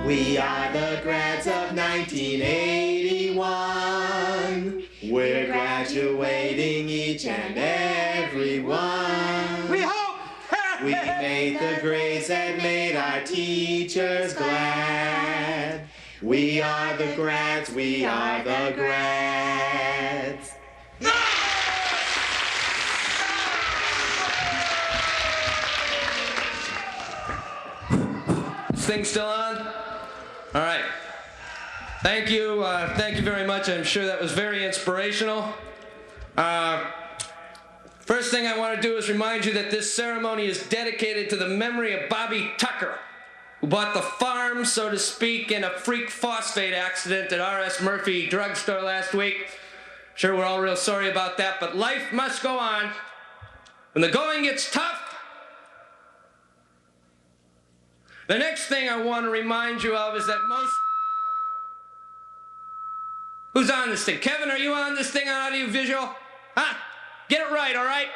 We are the grads of 1981. We're graduating each and every one. We hope! We made the grades that made our teachers glad. We are the grads, we are the grads. This thing still on? All right. Thank you very much. I'm sure that was very inspirational. First thing I want to do is remind you that this ceremony is dedicated to the memory of Bobby Tucker, who bought the farm, so to speak, in a freak phosphate accident at R.S. Murphy drugstore last week. Sure, we're all real sorry about that, but life must go on. When the going gets tough, the next thing I want to remind you of is that most... Who's on this thing? Kevin, are you on this thing on audiovisual? Huh? Get it right, all right?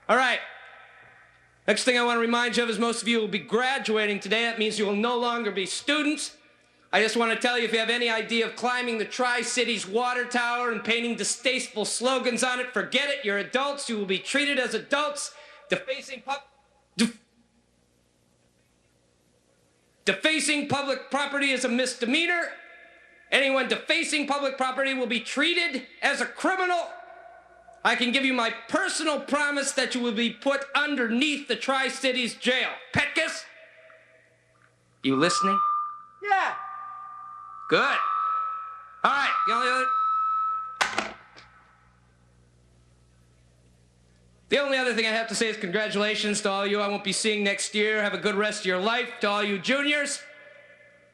All right. Next thing I want to remind you of is most of you will be graduating today. That means you will no longer be students. I just want to tell you, if you have any idea of climbing the Tri-Cities water tower and painting distasteful slogans on it, forget it. You're adults. You will be treated as adults. Defacing public property is a misdemeanor. Anyone defacing public property will be treated as a criminal. I can give you my personal promise that you will be put underneath the Tri-Cities jail. Petkus? You listening? Yeah. Good. All right, the only other thing I have to say is congratulations to all you I won't be seeing next year. Have a good rest of your life. To all you juniors,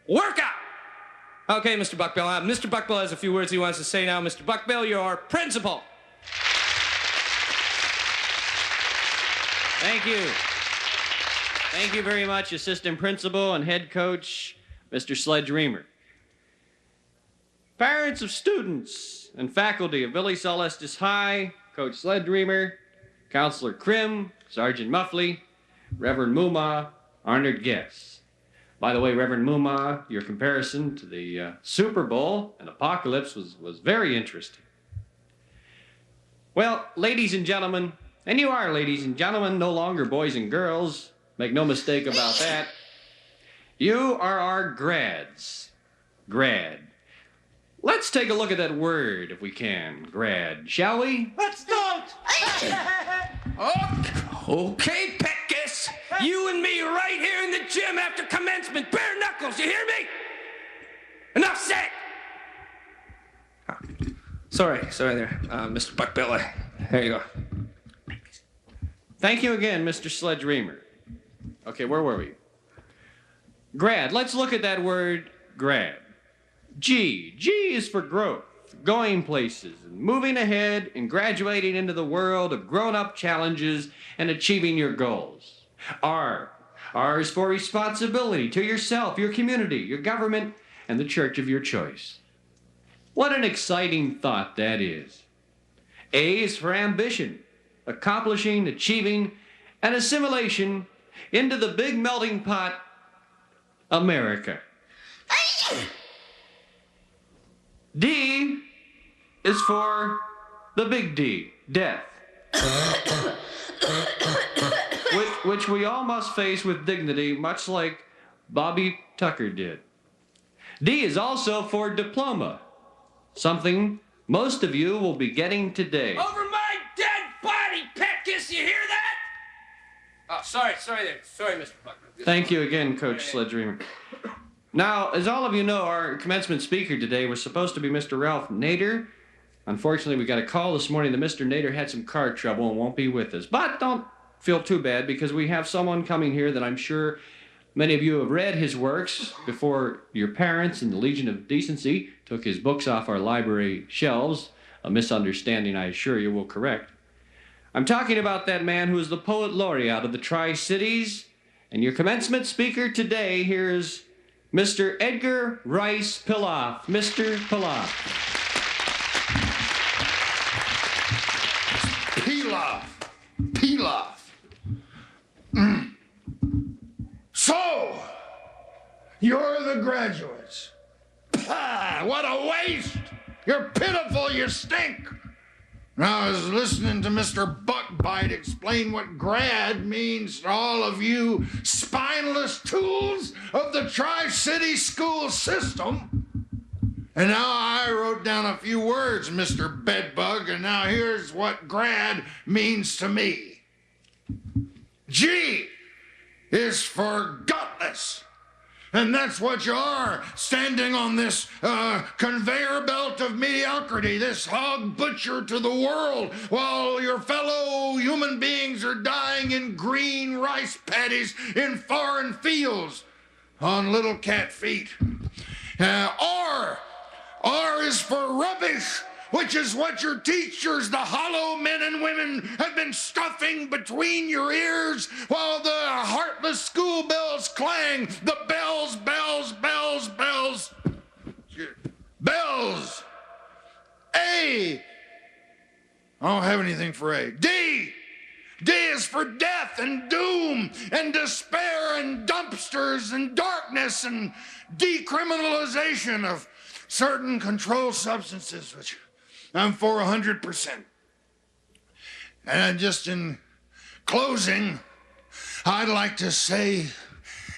work out. Okay, Mr. Buckbill. Mr. Buckbill has a few words he wants to say now. Mr. Buckbill, your principal. Thank you. Thank you very much, assistant principal and head coach, Mr. Sledge Reamer. Parents of students and faculty of Billy Celestis High, Coach Sledge Reamer, Counselor Krim, Sergeant Muffley, Reverend Muma, honored guests. By the way, Reverend Muma, your comparison to the Super Bowl and Apocalypse was very interesting. Well, ladies and gentlemen, and you are ladies and gentlemen, no longer boys and girls, make no mistake about that. You are our grads. Grad. Let's take a look at that word, if we can. Grad, shall we? Let's don't! Okay, Petkus. You and me right here in the gym after commencement. Bare knuckles, you hear me? Enough said. Sorry there, Mr. Buckbill. There you go. Thank you again, Mr. Sledge Reamer. Okay, where were we? Grad. Let's look at that word, grad. G. G is for growth, going places, and moving ahead and graduating into the world of grown-up challenges and achieving your goals. R. R is for responsibility to yourself, your community, your government, and the church of your choice. What an exciting thought that is. A is for ambition, accomplishing, achieving, and assimilation into the big melting pot, America. D is for the big D, death. which we all must face with dignity, much like Bobby Tucker did. D is also for diploma, something most of you will be getting today. Over my dead body, Petkus, you hear that? Oh, sorry, Mr. Buckbill. Thank you again, Coach Sledge Reamer. Now, as all of you know, our commencement speaker today was supposed to be Mr. Ralph Nader. Unfortunately, we got a call this morning that Mr. Nader had some car trouble and won't be with us. But don't feel too bad, because we have someone coming here that I'm sure many of you have read his works before your parents and the Legion of Decency took his books off our library shelves. A misunderstanding, I assure you, will correct. I'm talking about that man who is the poet laureate of the Tri-Cities. And your commencement speaker today here is Mr. Edgar Rice Pilaf. Mr. Pilaf. Pilaf. So, You're the graduates. Pah, what a waste! You're pitiful, you stink! Now, I was listening to Mr. Buckbite explain what grad means to all of you spineless tools of the Tri-City school system. And now I wrote down a few words, Mr. Bedbug, and now here's what grad means to me. G is for gutless. And that's what you are, standing on this conveyor belt of mediocrity, this hog butcher to the world, while your fellow human beings are dying in green rice paddies in foreign fields on little cat feet. R is for rubbish, which is what your teachers, the hollow men and women, have been stuffing between your ears while the heartless school bells clang. The bells, bells, bells, bells. Bells. A. I don't have anything for A. D. D is for death and doom and despair and dumpsters and darkness and decriminalization of certain controlled substances, which I'm for 100%. And just in closing, I'd like to say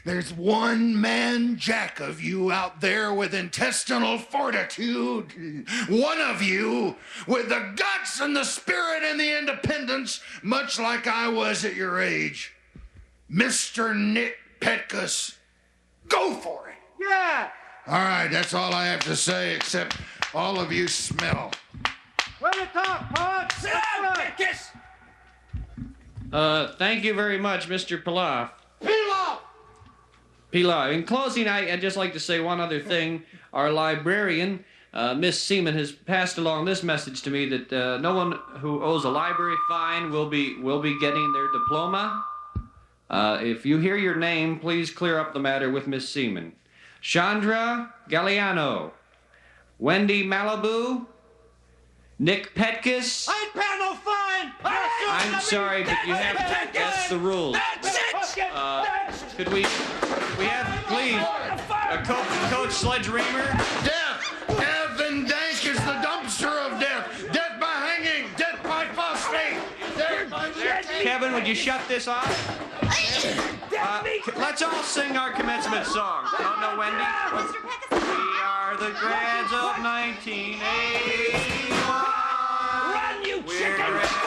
there's one man jack of you out there with intestinal fortitude. One of you with the guts and the spirit and the independence, much like I was at your age. Mr. Nick Petkus, go for it. Yeah. All right, that's all I have to say, except all of you smell. Way to talk, Pod! Sit down, Petkus! Thank you very much, Mr. Pilaf. Pilaf! Pilaf. In closing, I'd just like to say one other thing. Our librarian, Miss Seaman, has passed along this message to me that no one who owes a library fine will be getting their diploma. If you hear your name, please clear up the matter with Miss Seaman. Chandra Galliano, Wendy Malibu, Nick Petkus. I ain't paying no fine! I'm sorry, but you have to. That's the rules. Could we have, please, Coach Sledge Reamer? Death! Death and dank is the dumpster of death. Death by hanging. Death by phosphate. Death by... Kevin, would you shut this off? Let's all sing our commencement song. Oh, no, Wendy? We are the grads of 1981. Run, you We're chicken!